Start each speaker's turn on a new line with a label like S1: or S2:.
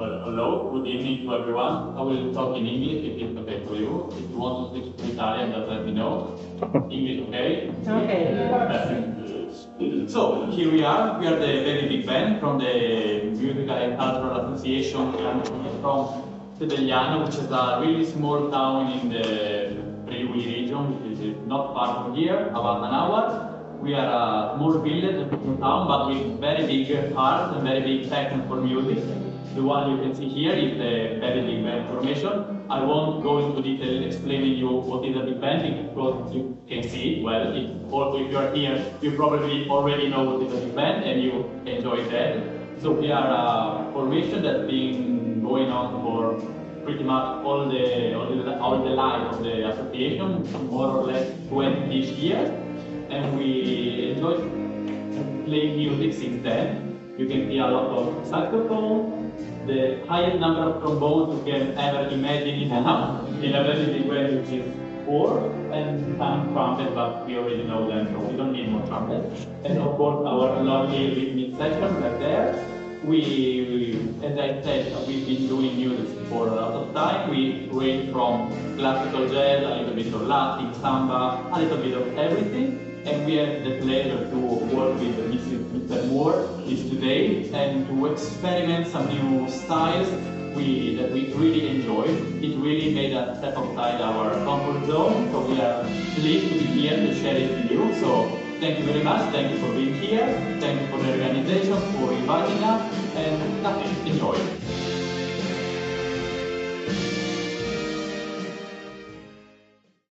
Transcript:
S1: Well, hello, good evening to everyone. I will talk in English if it's okay for you. If you want to speak Italian, just let me know. English, okay? Okay. So, here we are. We are the very big band from the Musica and Cultural Association from Sedegliano, which is a really small town in the Friuli region, which is not far from here, about an hour. We are a small village, a town, but with very big heart and very big passion for music. The one you can see here is the very big band formation. I won't go into detail explaining you what is a big band because you can see it well. If you are here, you probably already know what is a big band and you enjoy that. So we are a formation that's been going on for pretty much all the life of the association, more or less 20 years, and we enjoy playing music since then. You can see a lot of saxophone, the highest number of trombones you can ever imagine in a very big band, which is 4, and some trumpets, but we already know them, so we don't need more trumpets. And of course, our lovely rhythmic section right there. As I said, we've been doing music for a lot of time. We range from classical jazz, a little bit of Latin, samba, a little bit of everything. And we have the pleasure to work with Mr. Moore today and to experiment some new styles that we really enjoy. It really made us step outside our comfort zone, so we are pleased to be here to share it with you. So thank you very much, thank you for being here, thank you for the organization, for inviting us, and enjoy.